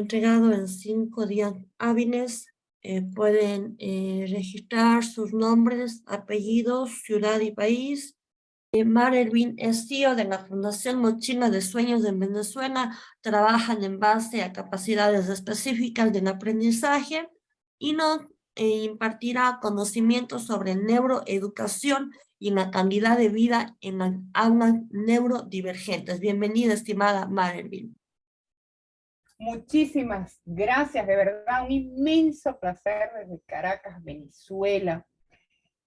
entregado en 5 días hábiles. Pueden registrar sus nombres, apellidos, ciudad y país. Mar Ervin es CEO de la Fundación Mochila de Sueños en Venezuela. Trabajan en base a capacidades específicas del aprendizaje y nos impartirá conocimientos sobre neuroeducación y la calidad de vida en las aulas neurodivergentes. Bienvenida, estimada Mar Ervin. Muchísimas gracias, de verdad, un inmenso placer desde Caracas, Venezuela,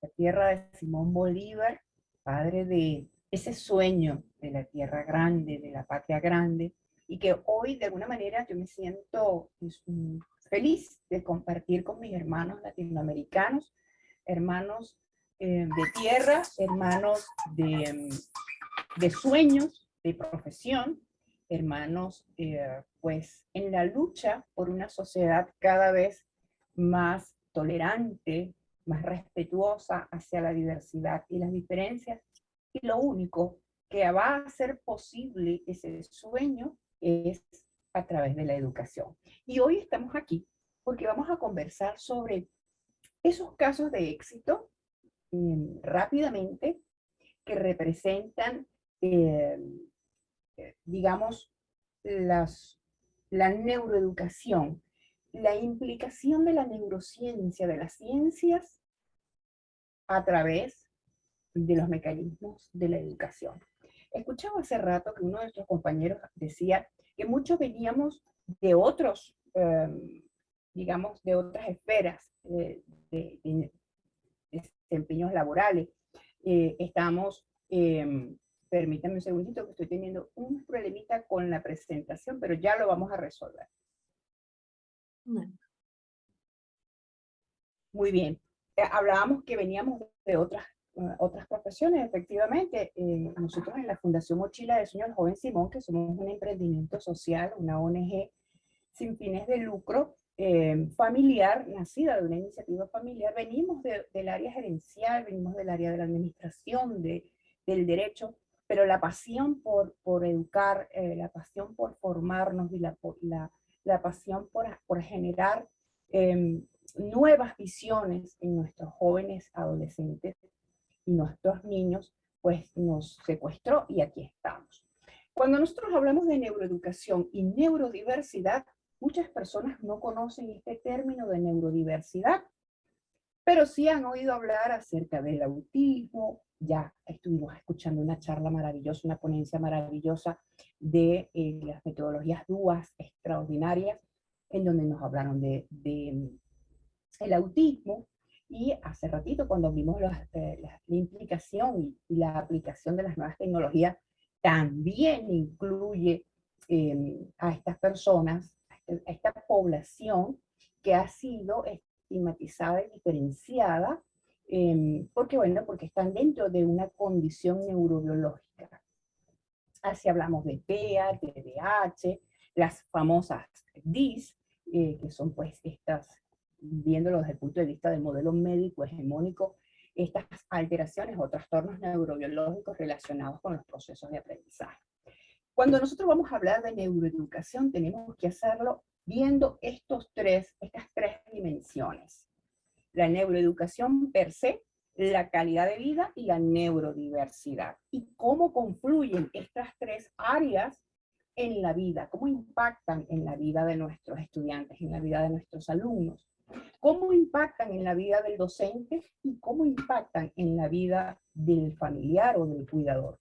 la tierra de Simón Bolívar, padre de ese sueño de la tierra grande, de la patria grande, y que hoy de alguna manera yo me siento feliz de compartir con mis hermanos latinoamericanos, hermanos de tierra, hermanos de sueños, de profesión, hermanos pues en la lucha por una sociedad cada vez más tolerante, más respetuosa hacia la diversidad y las diferencias. Y lo único que va a hacer posible ese sueño es a través de la educación. Y hoy estamos aquí porque vamos a conversar sobre esos casos de éxito rápidamente que representan digamos, la neuroeducación, la implicación de la neurociencia, de las ciencias, a través de los mecanismos de la educación. Escuchaba hace rato que uno de nuestros compañeros decía que muchos veníamos de otros, digamos, de otras esferas de desempeños laborales. Estamos permítanme un segundito que estoy teniendo un problemita con la presentación, pero ya lo vamos a resolver. Muy bien. Hablábamos que veníamos de otras profesiones, efectivamente. Nosotros en la Fundación Mochila de Sueños Joven Simón, que somos un emprendimiento social, una ONG sin fines de lucro, familiar, nacida de una iniciativa familiar, venimos del área gerencial, venimos del área de la administración, del derecho, pero la pasión por educar, la pasión por formarnos y la pasión por generar nuevas visiones en nuestros jóvenes adolescentes y nuestros niños, pues nos secuestró y aquí estamos. Cuando nosotros hablamos de neuroeducación y neurodiversidad, muchas personas no conocen este término de neurodiversidad, pero sí han oído hablar acerca del autismo. Ya estuvimos escuchando una charla maravillosa, una ponencia maravillosa de las metodologías DUAS extraordinarias, en donde nos hablaron de el autismo. Y hace ratito, cuando vimos la implicación y la aplicación de las nuevas tecnologías, también incluye a estas personas, a esta población que ha sido estigmatizada y diferenciada, porque están dentro de una condición neurobiológica. Así hablamos de TEA, TDAH, las famosas DIS, que son pues estas, viéndolo desde el punto de vista del modelo médico hegemónico, estas alteraciones o trastornos neurobiológicos relacionados con los procesos de aprendizaje. Cuando nosotros vamos a hablar de neuroeducación, tenemos que hacerlo viendo estas tres dimensiones. La neuroeducación per se, la calidad de vida y la neurodiversidad. Y cómo confluyen estas tres áreas en la vida, cómo impactan en la vida de nuestros estudiantes, en la vida de nuestros alumnos, cómo impactan en la vida del docente y cómo impactan en la vida del familiar o del cuidador.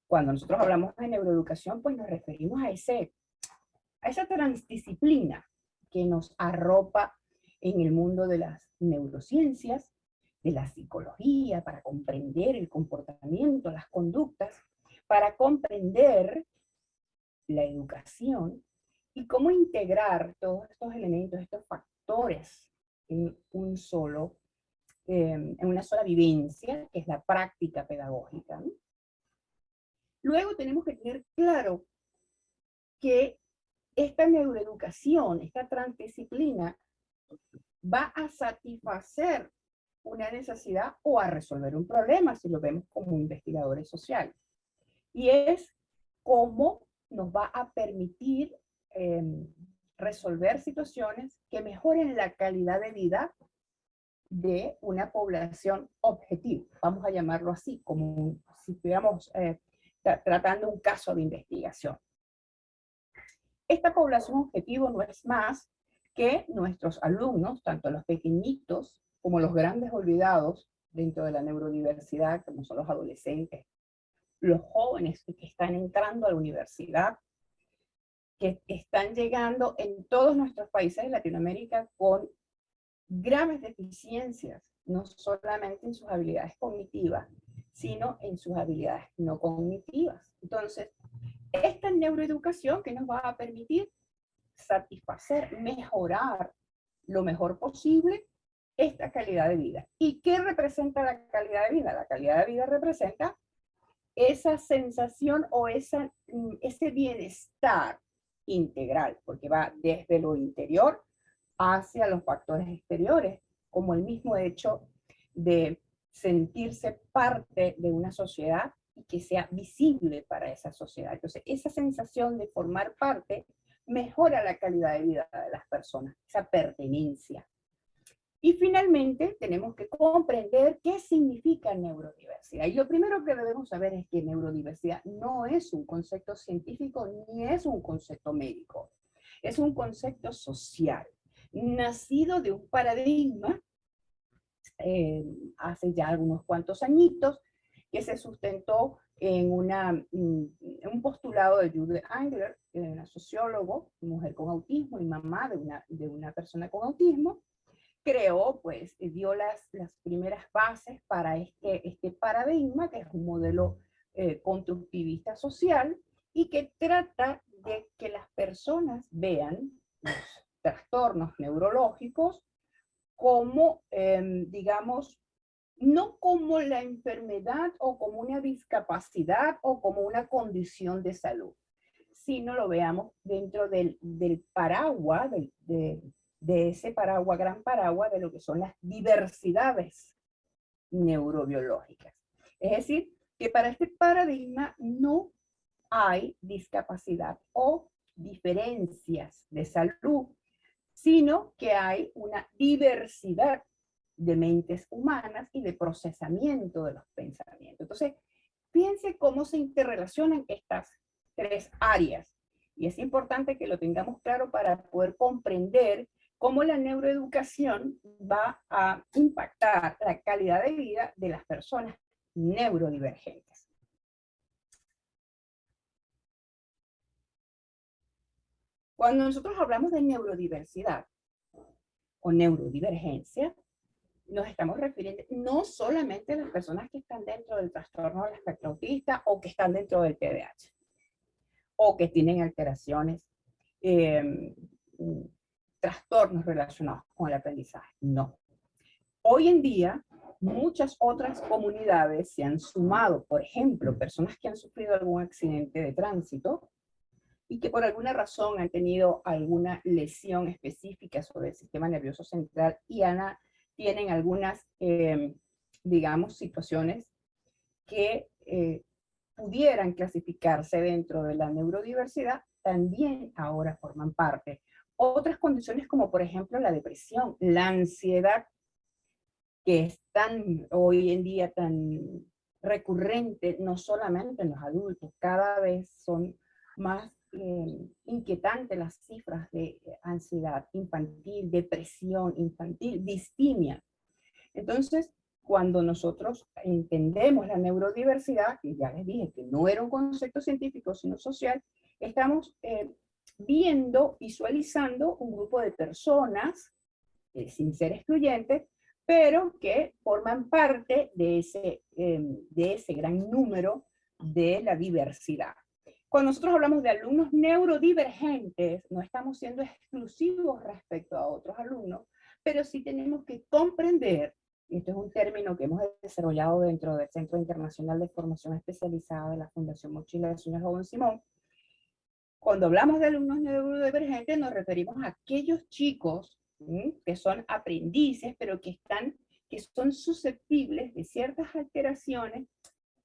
Cuando nosotros hablamos de neuroeducación, pues nos referimos a esa transdisciplina que nos arropa en el mundo de las neurociencias, de la psicología, para comprender el comportamiento, las conductas, para comprender la educación y cómo integrar todos estos elementos, estos factores en una sola vivencia, que es la práctica pedagógica, ¿no? Luego tenemos que tener claro que esta neuroeducación, esta transdisciplina, va a satisfacer una necesidad o a resolver un problema, si lo vemos como investigadores sociales. Y es cómo nos va a permitir resolver situaciones que mejoren la calidad de vida de una población objetivo. Vamos a llamarlo así, como si estuviéramos tratando un caso de investigación. Esta población objetivo no es más que nuestros alumnos, tanto los pequeñitos como los grandes olvidados dentro de la neurodiversidad, como son los adolescentes, los jóvenes que están entrando a la universidad, que están llegando en todos nuestros países de Latinoamérica con graves deficiencias, no solamente en sus habilidades cognitivas, sino en sus habilidades no cognitivas. Entonces, esta neuroeducación que nos va a permitir satisfacer, mejorar lo mejor posible esta calidad de vida. ¿Y qué representa la calidad de vida? La calidad de vida representa esa sensación o ese bienestar integral, porque va desde lo interior hacia los factores exteriores, como el mismo hecho de sentirse parte de una sociedad y que sea visible para esa sociedad. Entonces, esa sensación de formar parte mejora la calidad de vida de las personas, esa pertenencia. Y finalmente, tenemos que comprender qué significa neurodiversidad. Y lo primero que debemos saber es que neurodiversidad no es un concepto científico ni es un concepto médico. Es un concepto social, nacido de un paradigma hace ya algunos cuantos añitos, que se sustentó en un postulado de Judith Angler, una sociólogo, mujer con autismo y mamá de una persona con autismo. Creó, pues, dio las primeras bases para este paradigma, que es un modelo constructivista social, y que trata de que las personas vean los trastornos neurológicos como, digamos, no como la enfermedad o como una discapacidad o como una condición de salud, sino lo veamos dentro del paraguas, de ese paraguas, gran paraguas de lo que son las diversidades neurobiológicas. Es decir, que para este paradigma no hay discapacidad o diferencias de salud, sino que hay una diversidad de mentes humanas y de procesamiento de los pensamientos. Entonces, piense cómo se interrelacionan estas tres áreas. Y es importante que lo tengamos claro para poder comprender cómo la neuroeducación va a impactar la calidad de vida de las personas neurodivergentes. Cuando nosotros hablamos de neurodiversidad o neurodivergencia, nos estamos refiriendo no solamente a las personas que están dentro del trastorno del espectro autista o que están dentro del TDAH o que tienen alteraciones, trastornos relacionados con el aprendizaje. No. Hoy en día, muchas otras comunidades se han sumado, por ejemplo, personas que han sufrido algún accidente de tránsito y que por alguna razón han tenido alguna lesión específica sobre el sistema nervioso central y tienen algunas, digamos, situaciones que pudieran clasificarse dentro de la neurodiversidad, también ahora forman parte. Otras condiciones como por ejemplo la depresión, la ansiedad, que es hoy en día tan recurrente, no solamente en los adultos, cada vez son más inquietantes las cifras de ansiedad infantil, depresión infantil, distimia. Entonces, cuando nosotros entendemos la neurodiversidad, que ya les dije que no era un concepto científico, sino social, estamos visualizando un grupo de personas, sin ser excluyentes, pero que forman parte de ese gran número de la diversidad. Cuando nosotros hablamos de alumnos neurodivergentes, no estamos siendo exclusivos respecto a otros alumnos, pero sí tenemos que comprender, y este es un término que hemos desarrollado dentro del Centro Internacional de Formación Especializada de la Fundación Mochila del Señor Joven Simón. Cuando hablamos de alumnos neurodivergentes nos referimos a aquellos chicos que son aprendices, pero que son susceptibles de ciertas alteraciones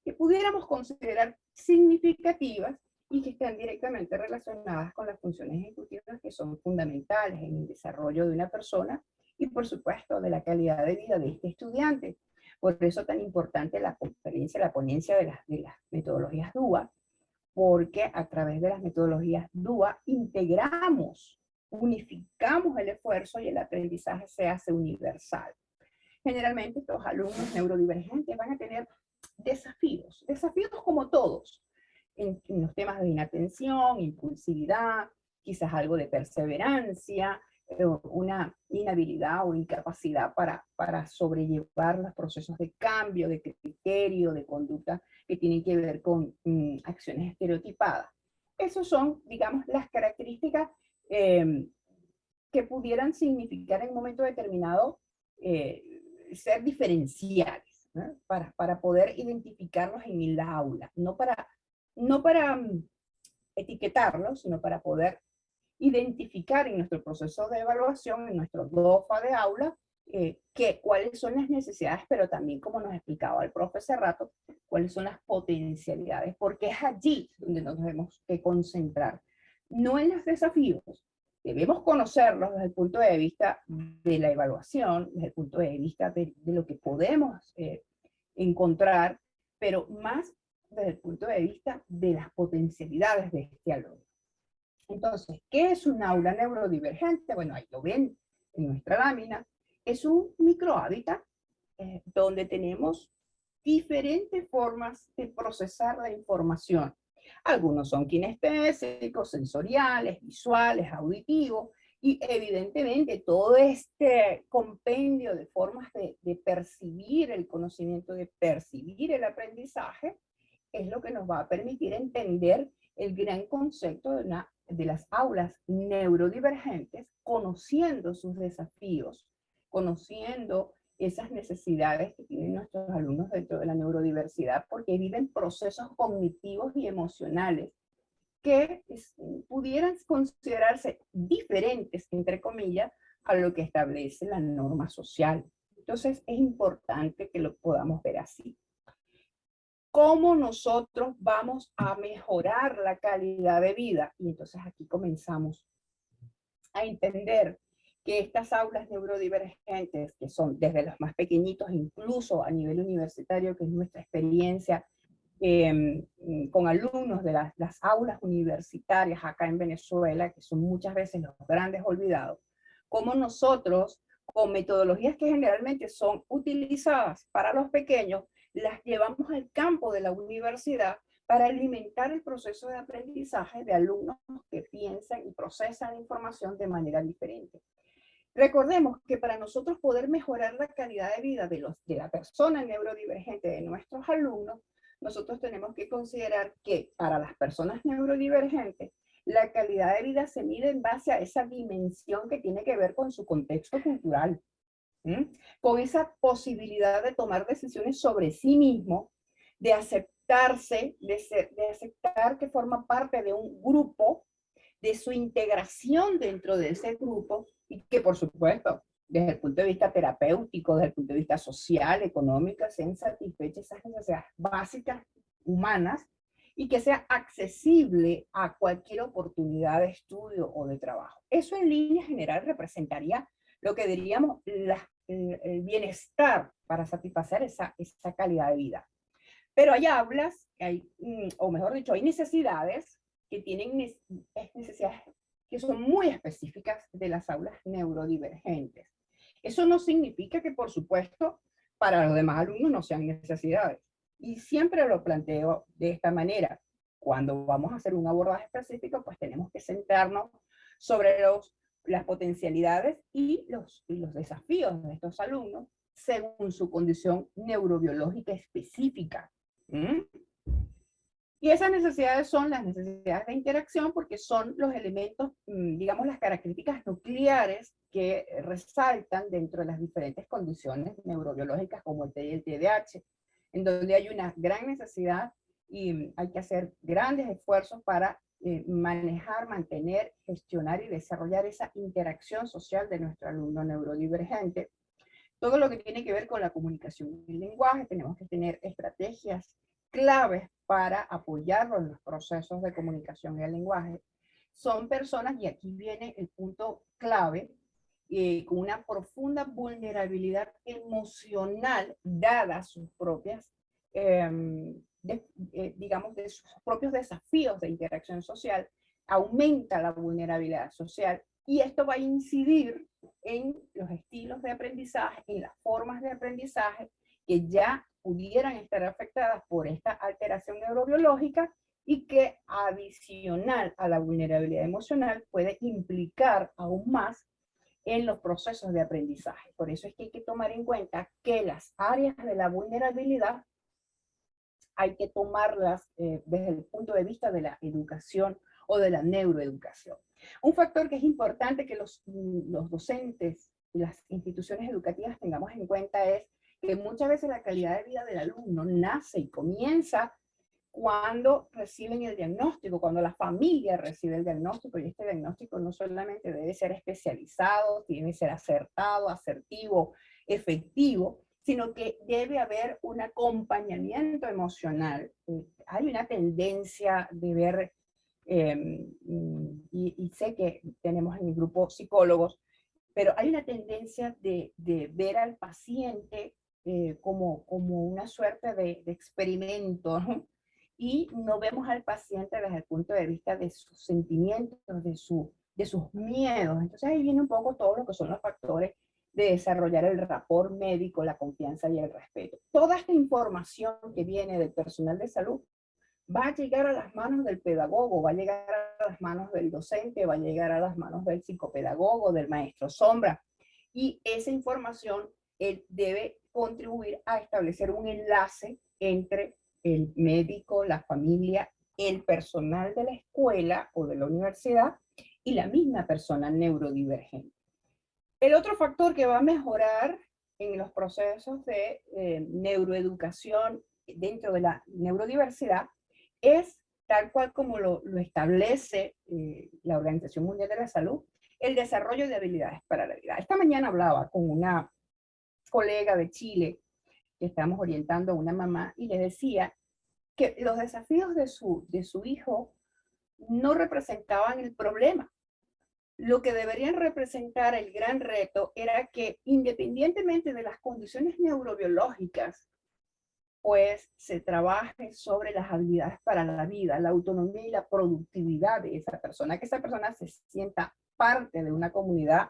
que pudiéramos considerar significativas y que están directamente relacionadas con las funciones ejecutivas que son fundamentales en el desarrollo de una persona y, por supuesto, de la calidad de vida de este estudiante. Por eso tan importante la conferencia, la ponencia de las metodologías DUA, porque a través de las metodologías DUA integramos, unificamos el esfuerzo y el aprendizaje se hace universal. Generalmente estos alumnos neurodivergentes van a tener desafíos como todos, en los temas de inatención, impulsividad, quizás algo de perseverancia, una inhabilidad o incapacidad para sobrellevar los procesos de cambio, de criterio, de conducta que tienen que ver con acciones estereotipadas. Esas son, digamos, las características que pudieran significar en un momento determinado ser diferenciales, ¿no? Para poder identificarlos en el aula, no para etiquetarlos, sino para poder identificar en nuestro proceso de evaluación, en nuestro DOFA de aula, cuáles son las necesidades, pero también, como nos explicaba el profe hace rato, cuáles son las potencialidades, porque es allí donde nos debemos que concentrar, no en los desafíos. Debemos conocerlos desde el punto de vista de la evaluación, desde el punto de vista de lo que podemos encontrar, pero más desde el punto de vista de las potencialidades de este alumno. Entonces, ¿qué es un aula neurodivergente? Bueno, ahí lo ven en nuestra lámina. Es un microhábitat donde tenemos diferentes formas de procesar la información. Algunos son kinestésicos, sensoriales, visuales, auditivos, y evidentemente todo este compendio de formas de percibir el conocimiento, de percibir el aprendizaje, es lo que nos va a permitir entender el gran concepto de las aulas neurodivergentes, conociendo sus desafíos, conociendo esas necesidades que tienen nuestros alumnos dentro de la neurodiversidad, porque viven procesos cognitivos y emocionales que pudieran considerarse diferentes, entre comillas, a lo que establece la norma social. Entonces es importante que lo podamos ver así. ¿Cómo nosotros vamos a mejorar la calidad de vida? Y entonces aquí comenzamos a entender que estas aulas neurodivergentes, que son desde los más pequeñitos, incluso a nivel universitario, que es nuestra experiencia con alumnos de las aulas universitarias acá en Venezuela, que son muchas veces los grandes olvidados, como nosotros, con metodologías que generalmente son utilizadas para los pequeños, las llevamos al campo de la universidad para alimentar el proceso de aprendizaje de alumnos que piensan y procesan la información de manera diferente. Recordemos que para nosotros poder mejorar la calidad de vida de la persona neurodivergente, de nuestros alumnos, nosotros tenemos que considerar que para las personas neurodivergentes, la calidad de vida se mide en base a esa dimensión que tiene que ver con su contexto cultural, con esa posibilidad de tomar decisiones sobre sí mismo, de aceptarse, de aceptar que forma parte de un grupo, de su integración dentro de ese grupo, y que por supuesto, desde el punto de vista terapéutico, desde el punto de vista social, económico, sean satisfechas esas necesidades básicas humanas, y que sea accesible a cualquier oportunidad de estudio o de trabajo. Eso en línea general representaría lo que diríamos el bienestar para satisfacer esa calidad de vida. Pero hay aulas, o mejor dicho, hay necesidades que tienen necesidades que son muy específicas de las aulas neurodivergentes. Eso no significa que, por supuesto, para los demás alumnos no sean necesidades. Y siempre lo planteo de esta manera. Cuando vamos a hacer un abordaje específico, pues tenemos que centrarnos sobre las potencialidades y los desafíos de estos alumnos según su condición neurobiológica específica. Y esas necesidades son las necesidades de interacción, porque son los elementos, digamos, las características nucleares que resaltan dentro de las diferentes condiciones neurobiológicas como el TI y el TDAH, en donde hay una gran necesidad y hay que hacer grandes esfuerzos para manejar, mantener, gestionar y desarrollar esa interacción social de nuestro alumno neurodivergente. Todo lo que tiene que ver con la comunicación y el lenguaje, tenemos que tener estrategias claves para apoyarlo en los procesos de comunicación y el lenguaje. Son personas, y aquí viene el punto clave, con una profunda vulnerabilidad emocional, dadas sus propias, digamos, de sus propios desafíos de interacción social, aumenta la vulnerabilidad social, y esto va a incidir en los estilos de aprendizaje, en las formas de aprendizaje que ya pudieran estar afectadas por esta alteración neurobiológica, y que adicional a la vulnerabilidad emocional puede implicar aún más en los procesos de aprendizaje. Por eso es que hay que tomar en cuenta que las áreas de la vulnerabilidad hay que tomarlas desde el punto de vista de la educación o de la neuroeducación. Un factor que es importante que los docentes y las instituciones educativas tengamos en cuenta es que muchas veces la calidad de vida del alumno nace y comienza cuando reciben el diagnóstico, cuando la familia recibe el diagnóstico, y este diagnóstico no solamente debe ser especializado, tiene que ser acertado, asertivo, efectivo, sino que debe haber un acompañamiento emocional. Hay una tendencia de ver, y sé que tenemos en el grupo psicólogos, pero hay una tendencia de ver al paciente como una suerte de experimento, ¿no? Y no vemos al paciente desde el punto de vista de sus sentimientos, de sus miedos. Entonces ahí viene un poco todo lo que son los factores de desarrollar el rapport médico, la confianza y el respeto. Toda esta información que viene del personal de salud va a llegar a las manos del pedagogo, va a llegar a las manos del docente, va a llegar a las manos del psicopedagogo, del maestro sombra. Y esa información él debe contribuir a establecer un enlace entre el médico, la familia, el personal de la escuela o de la universidad y la misma persona neurodivergente. El otro factor que va a mejorar en los procesos de neuroeducación dentro de la neurodiversidad es, tal cual como lo establece la Organización Mundial de la Salud, el desarrollo de habilidades para la vida. Esta mañana hablaba con una colega de Chile que estamos orientando a una mamá y le decía que los desafíos de su hijo no representaban el problema. Lo que deberían representar el gran reto era que, independientemente de las condiciones neurobiológicas, pues se trabaje sobre las habilidades para la vida, la autonomía y la productividad de esa persona, que esa persona se sienta parte de una comunidad,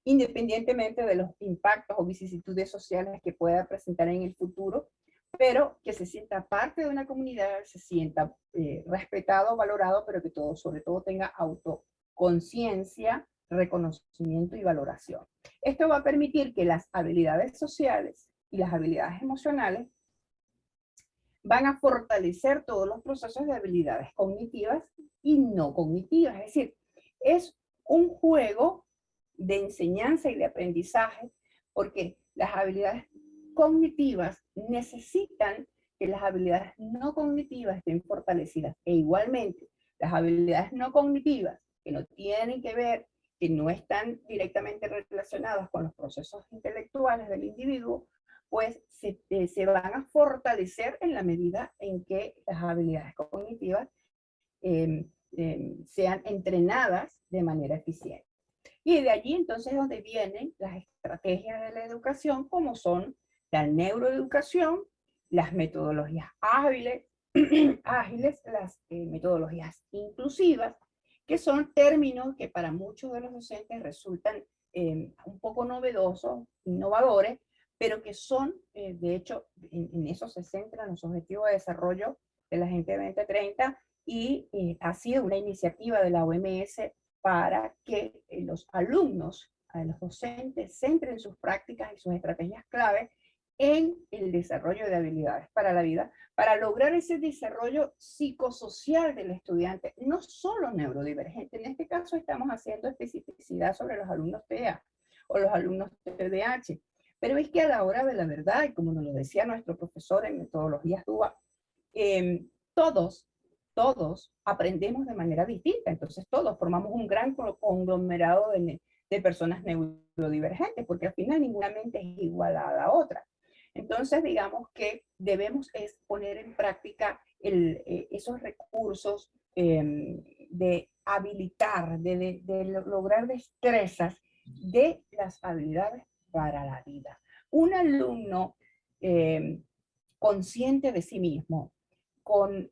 independientemente de los impactos o vicisitudes sociales que pueda presentar en el futuro, pero que se sienta parte de una comunidad, se sienta respetado, valorado, pero que todo, sobre todo, tenga autoconciencia, reconocimiento y valoración. Esto va a permitir que las habilidades sociales y las habilidades emocionales van a fortalecer todos los procesos de habilidades cognitivas y no cognitivas. Es decir, es un juego de enseñanza y de aprendizaje, porque las habilidades cognitivas necesitan que las habilidades no cognitivas estén fortalecidas. E igualmente, las habilidades no cognitivas que no tienen que ver, que no están directamente relacionadas con los procesos intelectuales del individuo, pues se van a fortalecer en la medida en que las habilidades cognitivas sean entrenadas de manera eficiente. Y de allí entonces es donde vienen las estrategias de la educación, como son la neuroeducación, las metodologías ágiles, las metodologías inclusivas, que son términos que para muchos de los docentes resultan un poco novedosos, innovadores, pero que son, de hecho, en eso se centran los objetivos de desarrollo de la Agenda 2030, y ha sido una iniciativa de la OMS para que los alumnos, los docentes, centren sus prácticas y sus estrategias clave en el desarrollo de habilidades para la vida, para lograr ese desarrollo psicosocial del estudiante, no solo neurodivergente. En este caso estamos haciendo especificidad sobre los alumnos TEA o los alumnos TDAH, pero es que a la hora de la verdad, y como nos lo decía nuestro profesor en metodologías DUA, todos aprendemos de manera distinta. Entonces todos formamos un gran conglomerado de personas neurodivergentes, porque al final ninguna mente es igual a la otra. Entonces, digamos que debemos es poner en práctica esos recursos de habilitar, lograr destrezas de las habilidades para la vida. Un alumno eh, consciente de sí mismo, con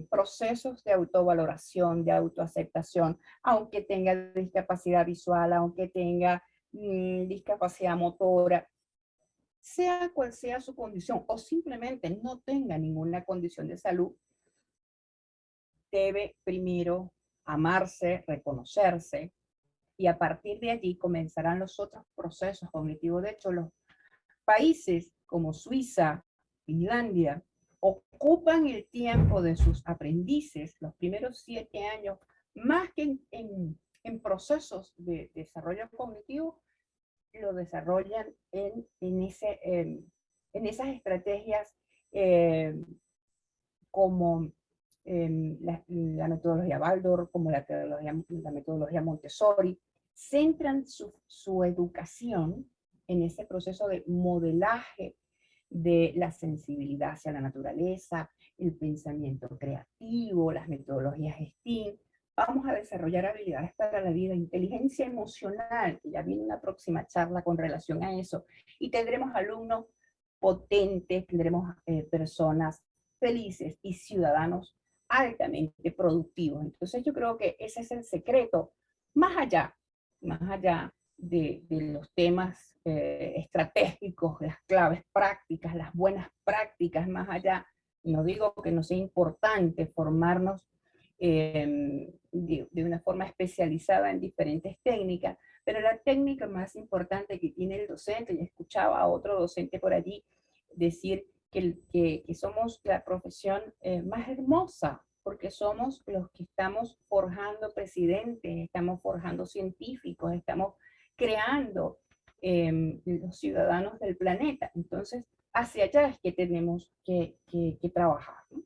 procesos de autovaloración, de autoaceptación, aunque tenga discapacidad visual, aunque tenga discapacidad motora, sea cual sea su condición o simplemente no tenga ninguna condición de salud, debe primero amarse, reconocerse, y a partir de allí comenzarán los otros procesos cognitivos. De hecho, los países como Suiza, Finlandia, ocupan el tiempo de sus aprendices, los primeros 7 años, más que en procesos de desarrollo cognitivo, lo desarrollan en esas estrategias eh, como la metodología Waldorf, como la metodología Montessori, centran su educación en ese proceso de modelaje de la sensibilidad hacia la naturaleza, el pensamiento creativo, las metodologías STEAM. Vamos a desarrollar habilidades para la vida, inteligencia emocional, que ya viene una próxima charla con relación a eso, y tendremos alumnos potentes, tendremos personas felices y ciudadanos altamente productivos. Entonces yo creo que ese es el secreto, más allá de los temas estratégicos, las claves prácticas, las buenas prácticas, más allá. No digo que no sea importante formarnos de una forma especializada en diferentes técnicas, pero la técnica más importante que tiene el docente, y escuchaba a otro docente por allí decir que somos la profesión más hermosa, porque somos los que estamos forjando presidentes, estamos forjando científicos, estamos creando los ciudadanos del planeta. Entonces, hacia allá es que tenemos que trabajar, ¿no?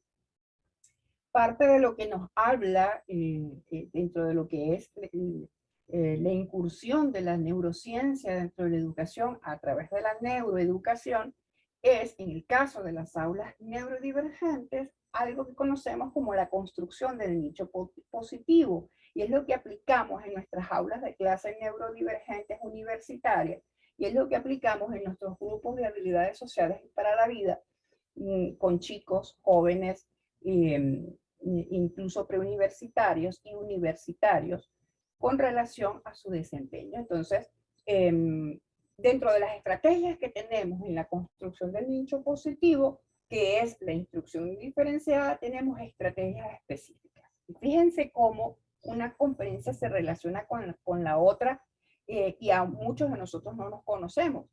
Parte de lo que nos habla dentro de lo que es la incursión de la neurociencia dentro de la educación a través de la neuroeducación es, en el caso de las aulas neurodivergentes, algo que conocemos como la construcción del nicho positivo, y es lo que aplicamos en nuestras aulas de clases neurodivergentes universitarias, y es lo que aplicamos en nuestros grupos de habilidades sociales para la vida, con chicos, jóvenes, incluso preuniversitarios y universitarios, con relación a su desempeño. Entonces, dentro de las estrategias que tenemos en la construcción del nicho positivo, que es la instrucción diferenciada, tenemos estrategias específicas. Y fíjense cómo una conferencia se relaciona con la otra, y a muchos de nosotros no nos conocemos.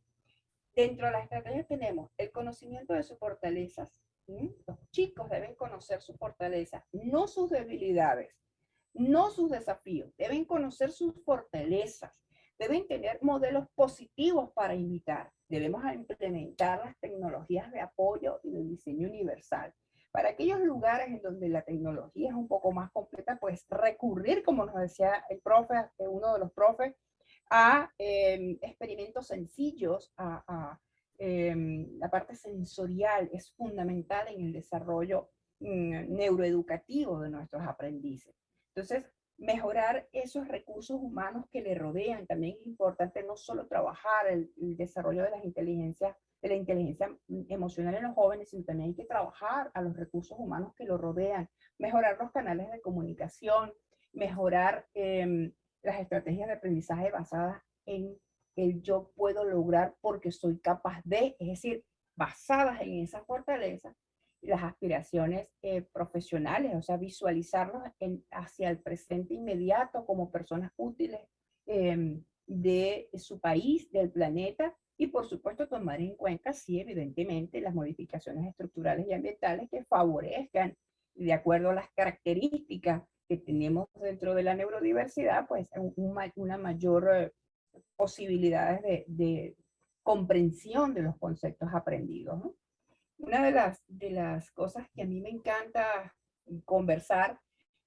Dentro de las estrategias tenemos el conocimiento de sus fortalezas. Los chicos deben conocer sus fortalezas, no sus debilidades, no sus desafíos. Deben conocer sus fortalezas. Deben tener modelos positivos para imitar. Debemos implementar las tecnologías de apoyo y de diseño universal. Para aquellos lugares en donde la tecnología es un poco más completa, pues recurrir, como nos decía el profe, uno de los profes, a experimentos sencillos, la parte sensorial es fundamental en el desarrollo neuroeducativo de nuestros aprendices. Entonces, mejorar esos recursos humanos que le rodean. También es importante no solo trabajar el desarrollo de la inteligencia emocional en los jóvenes, sino también hay que trabajar a los recursos humanos que lo rodean, mejorar los canales de comunicación, mejorar las estrategias de aprendizaje basadas en el yo puedo lograr porque soy capaz de, es decir, basadas en esas fortalezas, las aspiraciones profesionales, o sea, visualizarlos hacia el presente inmediato como personas útiles de su país, del planeta, y por supuesto tomar en cuenta, sí, evidentemente, las modificaciones estructurales y ambientales que favorezcan, de acuerdo a las características que tenemos dentro de la neurodiversidad, pues una mayor posibilidades de comprensión de los conceptos aprendidos, ¿no? Una de las cosas que a mí me encanta conversar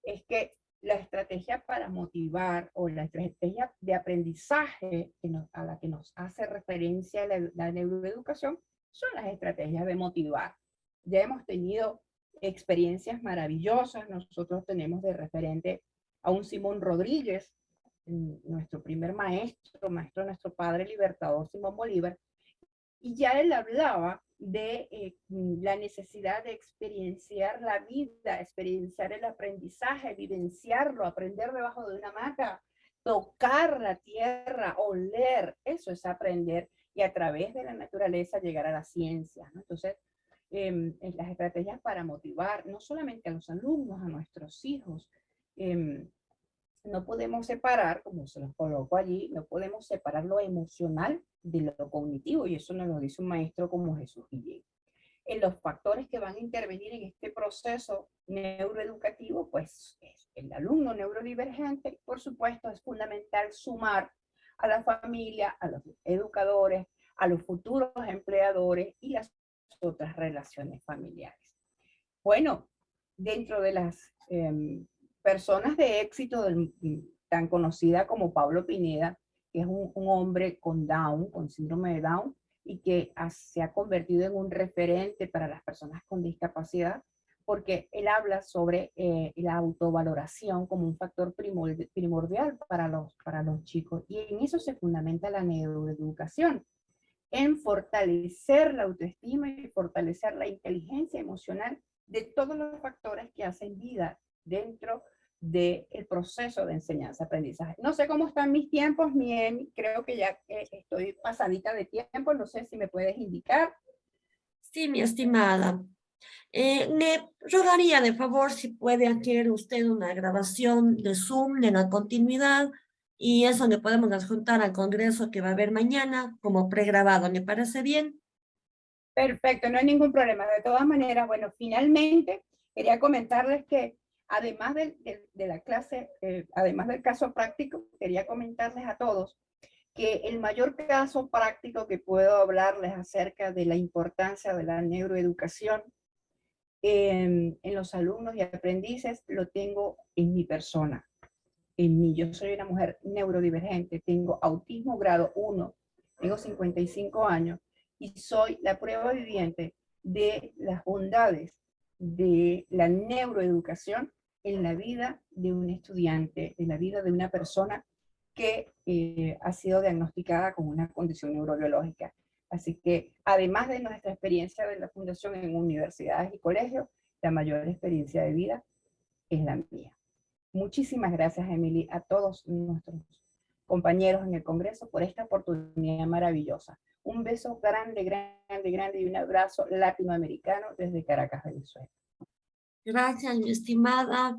es que la estrategia para motivar o la estrategia de aprendizaje a la que nos hace referencia la neuroeducación son las estrategias de motivar. Ya hemos tenido experiencias maravillosas. Nosotros tenemos de referente a un Simón Rodríguez, nuestro primer maestro de nuestro padre libertador Simón Bolívar, y ya él hablaba de la necesidad de experienciar la vida, experienciar el aprendizaje, vivenciarlo, aprender debajo de una hamaca, tocar la tierra, oler, eso es aprender, y a través de la naturaleza llegar a la ciencia, ¿no? Entonces, las estrategias para motivar no solamente a los alumnos, a nuestros hijos, no podemos separar, como se los coloco allí, no podemos separar lo emocional de lo cognitivo, y eso nos lo dice un maestro como Jesús Guillén. En los factores que van a intervenir en este proceso neuroeducativo, pues es el alumno neurodivergente, y por supuesto es fundamental sumar a la familia, a los educadores, a los futuros empleadores y las otras relaciones familiares. Bueno, dentro de las personas de éxito tan conocida como Pablo Pineda, que es un hombre con Down, con síndrome de Down, y que se ha convertido en un referente para las personas con discapacidad, porque él habla sobre la autovaloración como un factor primordial para los chicos, y en eso se fundamenta la neuroeducación, en fortalecer la autoestima y fortalecer la inteligencia emocional de todos los factores que hacen vida dentro del proceso de enseñanza-aprendizaje. No sé cómo están mis tiempos, creo que ya estoy pasadita de tiempo, no sé si me puedes indicar. Sí, mi estimada. Le rogaría de favor si puede adquirir usted una grabación de Zoom de la continuidad y eso le podemos adjuntar al congreso que va a haber mañana como pregrabado. ¿Le parece bien? Perfecto, no hay ningún problema. De todas maneras, bueno, finalmente quería comentarles que además de la clase, además del caso práctico, quería comentarles a todos que el mayor caso práctico que puedo hablarles acerca de la importancia de la neuroeducación en los alumnos y aprendices lo tengo en mi persona, en mí. Yo soy una mujer neurodivergente, tengo autismo grado 1, tengo 55 años y soy la prueba viviente de las bondades de la neuroeducación en la vida de un estudiante, en la vida de una persona que ha sido diagnosticada con una condición neurobiológica. Así que, además de nuestra experiencia de la Fundación en universidades y colegios, la mayor experiencia de vida es la mía. Muchísimas gracias, Emily, a todos nuestros compañeros en el Congreso por esta oportunidad maravillosa. Un beso grande, grande, grande y un abrazo latinoamericano desde Caracas, Venezuela. Gracias, mi estimada.